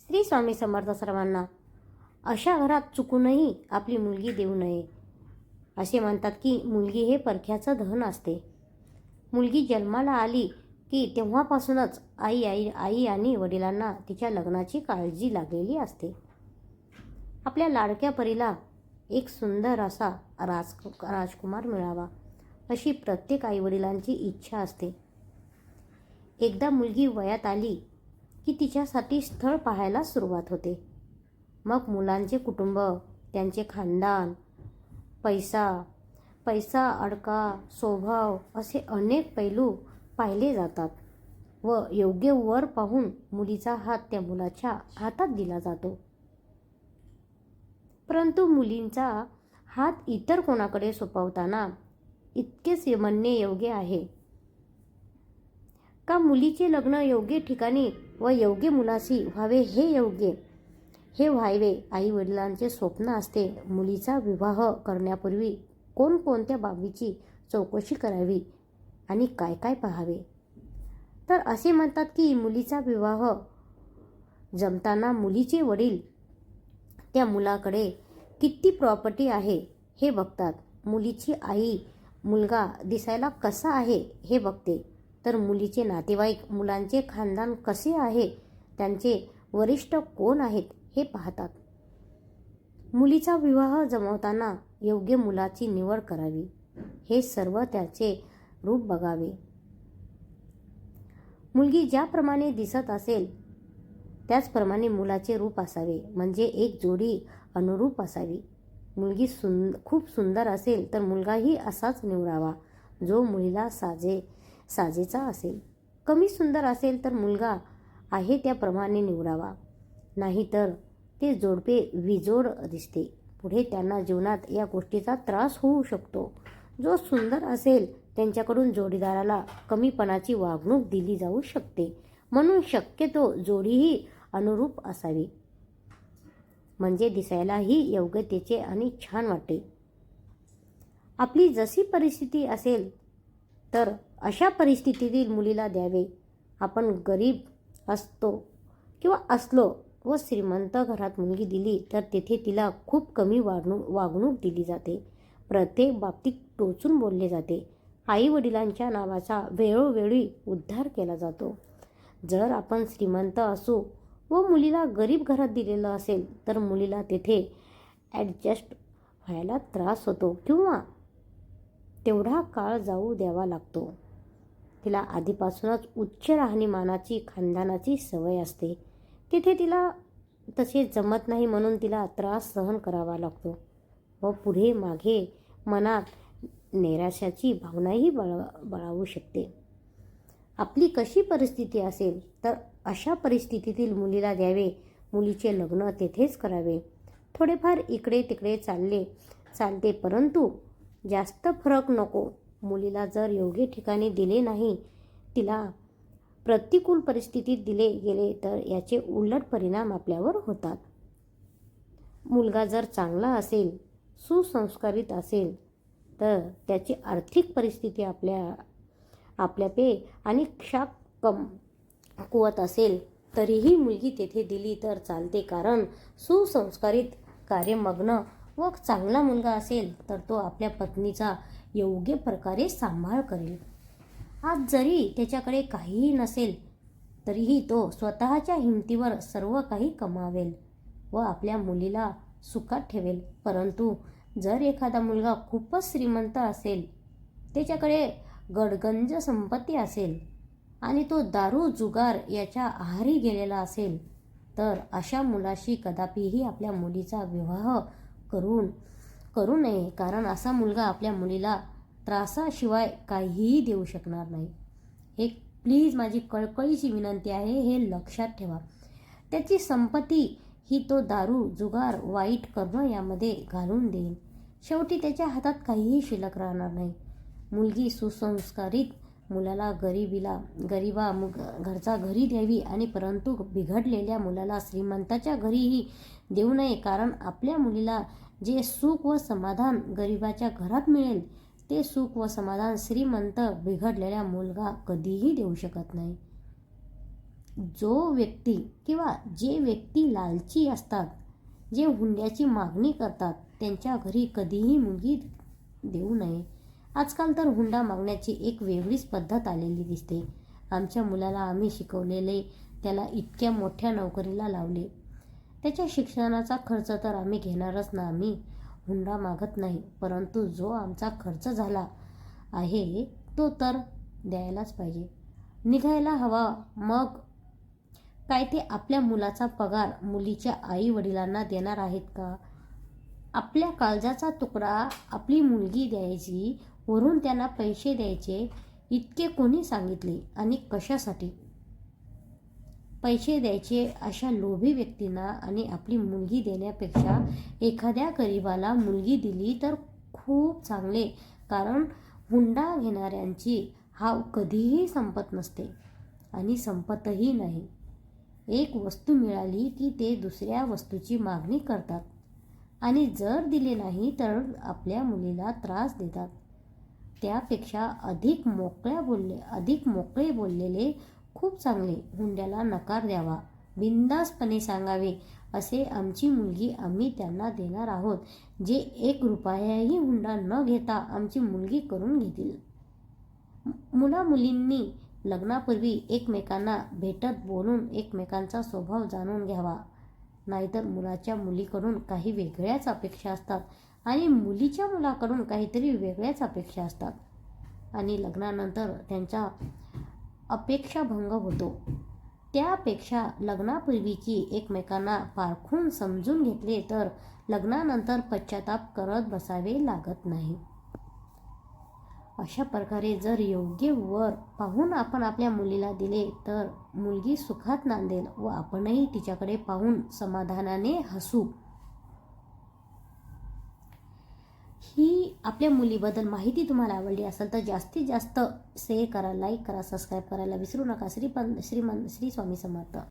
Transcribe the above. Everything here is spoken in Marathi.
श्री स्वामी समर्थ सर्वांना. अशा घरात चुकूनही आपली मुलगी देऊ नये. असे म्हणतात की मुलगी हे परख्याचं धन असते. मुलगी जन्माला आली की तेव्हापासूनच आई आई आई आणि वडिलांना तिच्या लग्नाची काळजी लागलेली असते. आपल्या लाडक्या परीला एक सुंदर असा राजकुमार मिळावा अशी प्रत्येक आईवडिलांची इच्छा असते. एकदा मुलगी वयात आली की तिच्यासाठी स्थळ पाहायला सुरुवात होते. मग मुलांचे कुटुंब, त्यांचे खानदान, पैसा अडका, स्वभाव असे अनेक पैलू पाहिले जातात व योग्य वर पाहून मुलीचा हात त्या मुलाच्या हातात दिला जातो. परंतु मुलींचा हात इतर कोणाकडे सोपवताना इतकेच म्हणणे योग्य आहे का मुलीचे लग्न योग्य ठिकाणी व योग्य मुलाशी व्हावे हे व्हावे आई वडिलांचे स्वप्न असते. मुलीचा विवाह करण्यापूर्वी कोणकोणत्या बाबीची चौकशी करावी आणि काय काय पाहावे. तर असे म्हणतात की मुलीचा विवाह जमताना मुलीचे वडील त्या मुलाकडे किती प्रॉपर्टी आहे हे बघतात. मुलीची आई मुलगा दिसायला कसा आहे हे बघते. तर मुलीचे नातेवाईक मुलांचे खानदान कसे आहे, त्यांचे वरिष्ठ कोण आहेत हे पाहतात. मुलीचा विवाह जमवताना योग्य मुलाची निवड करावी. हे सर्व त्याचे रूप बघावे. मुलगी ज्याप्रमाणे दिसत असेल त्याचप्रमाणे मुलाचे रूप असावे, म्हणजे एक जोडी अनुरूप असावी. मुलगी खूप सुंदर असेल तर मुलगाही असाच निवडावा जो मुलीला साजेचा असेल. कमी सुंदर असेल तर मुलगा आहे त्याप्रमाणे निवडावा, नाहीतर ते जोडपे विजोड दिसते. पुढे त्यांना जीवनात या गोष्टीचा त्रास होऊ शकतो. जो सुंदर असेल त्यांच्याकडून जोडीदाराला कमीपणाची वागणूक दिली जाऊ शकते. म्हणून शक्यतो जोडीही अनुरूप असावी, म्हणजे दिसायलाही योग्यतेचे आणि छान वाटते. आपली जशी परिस्थिती असेल तर अशा परिस्थितीतील मुलीला द्यावे. आपण गरीब असलो व श्रीमंत घरात मुलगी दिली तर तेथे तिला खूप कमी वागणूक दिली जाते. प्रत्येक बाबतीत टोचून बोलले जाते. आई वडिलांच्या नावाचा वेळोवेळी उद्धार केला जातो. जर आपण श्रीमंत असू व मुलीला गरीब घरात दिलेलं असेल तर मुलीला तेथे ॲडजस्ट व्हायला त्रास होतो किंवा तेवढा काळ जाऊ द्यावा लागतो. तिला आधीपासूनच उच्च राहणीमानाची खानदानाची सवय असते. तिथे तिला तसे जमत नाही म्हणून तिला त्रास सहन करावा लागतो व पुढे मागे मनात नैराश्याची भावनाही बळावू शकते. आपली कशी परिस्थिती असेल तर अशा परिस्थितीतील मुलीला द्यावे. मुलीचे लग्न तेथेच करावे. थोडेफार इकडे तिकडे चालते परंतु जास्त फरक नको. मुलीला जर योग्य ठिकाणी दिले नाही, तिला प्रतिकूल परिस्थितीत दिले गेले तर याचे उलट परिणाम आपल्यावर होतात. मुलगा जर चांगला असेल, सुसंस्कारित असेल तर त्याची आर्थिक परिस्थिती आपल्यापे आणि कमकुवत असेल तरीही मुलगी तेथे दिली तर चालते. कारण सुसंस्कारित, कार्यमग्न व चांगला मुलगा असेल तर तो आपल्या पत्नीचा योग्य प्रकारे सांभाळ करेल. आज जरी त्याच्याकडे काहीही नसेल तरीही तो स्वतःच्या हिमतीवर सर्व काही कमावेल व आपल्या मुलीला सुखात ठेवेल. परंतु जर एखादा मुलगा खूपच श्रीमंत असेल, त्याच्याकडे गडगंज संपत्ती असेल आणि तो दारू जुगार याच्या आहारी गेलेला असेल तर अशा मुलाशी कदापिही आपल्या मुलीचा विवाह करू नये. कारण असा मुलगा आपल्या मुलीला त्रासाशिवाय काहीही देऊ शकणार नाही. हे प्लीज माझी कळकळीची विनंती आहे, हे लक्षात ठेवा. त्याची संपत्ती ही तो दारू जुगार वाईट कर्म यामध्ये घालून देईल. शेवटी त्याच्या हातात काहीही शिल्लक राहणार नाही. मुलगी सुसंस्कारित मुलाला गरीबा घरचा घरी द्यावी आणि परंतु बिघडलेल्या मुलाला श्रीमंताच्या घरीही देऊ नये. कारण आपल्या मुलीला जे सुख व समाधान गरिबाच्या घरात मिळेल ते सुख व समाधान श्रीमंत बिघडलेला मुलगा कधीही देऊ शकत नाही. जो व्यक्ती किंवा जे व्यक्ती लालची असतात, जे हुंड्याची मागणी करतात, त्यांच्या घरी कधीही मुलगी देऊ नये. आजकाल तर हुंडा मागण्याची एक वेगळीच पद्धत आलेली दिसते. आमच्या मुलाला आम्ही शिकवलेले, त्याला इतक्या मोठ्या नोकरीला लावले, त्याच्या शिक्षणाचा खर्च तर आम्ही घेणारच ना. आम्ही हुंडा मागत नाही, परंतु जो आमचा खर्च झाला आहे तो तर द्यायलाच पाहिजे, निघायला हवा. मग काय ते आपल्या मुलाचा पगार मुलीच्या आई वडिलांना देणार आहेत का? आपल्या काळजाचा तुकडा आपली मुलगी द्यायची, वरून त्यांना पैसे द्यायचे, इतके कोणी सांगितले आणि कशासाठी? पैसे द्यायचे अशा लोभी व्यक्तींना आणि आपली मुलगी देण्यापेक्षा एखाद्या गरीबाला मुलगी दिली तर खूप चांगले. कारण हुंडा घेणाऱ्यांची हाव कधीही संपत नसते आणि संपतही नाही. एक वस्तू मिळाली की ते दुसऱ्या वस्तूची मागणी करतात आणि जर दिले नाही तर आपल्या मुलीला त्रास देतात. त्यापेक्षा अधिक मोकळे बोललेले खूप चांगले. हुंड्याला नकार द्यावा, बिनधास्तपणे सांगावे, असे आमची मुलगी आम्ही त्यांना देणार आहोत, जे 1 रुपयाही हुंडा न घेता आमची मुलगी करून घेतील. मुलामुलींनी लग्नापूर्वी एकमेकांना भेटत बोलून एकमेकांचा स्वभाव जाणून घ्यावा. नाहीतर मुलाच्या मुलीकडून काही वेगळ्याच अपेक्षा असतात आणि मुलीच्या मुलाकडून काहीतरी वेगळ्याच अपेक्षा असतात आणि लग्नानंतर त्यांचा अपेक्षाभंग होतो. त्यापेक्षा लग्नापूर्वीची एकमेकांना पारखून समजून घेतले तर लग्नानंतर पश्चाताप करत बसावे लागत नाही. अशा प्रकारे जर योग्य वर पाहून आपण आपल्या मुलीला दिले तर मुलगी सुखात नांदेल व आपणही तिच्याकडे पाहून समाधानाने हसू. ही आपल्या मुलीबद्दल माहिती तुम्हाला आवडली असेल तर जास्तीत जास्त शेअर करा, लाईक करा, सबस्क्राईब करायला विसरू नका. श्री स्वामी समर्थ.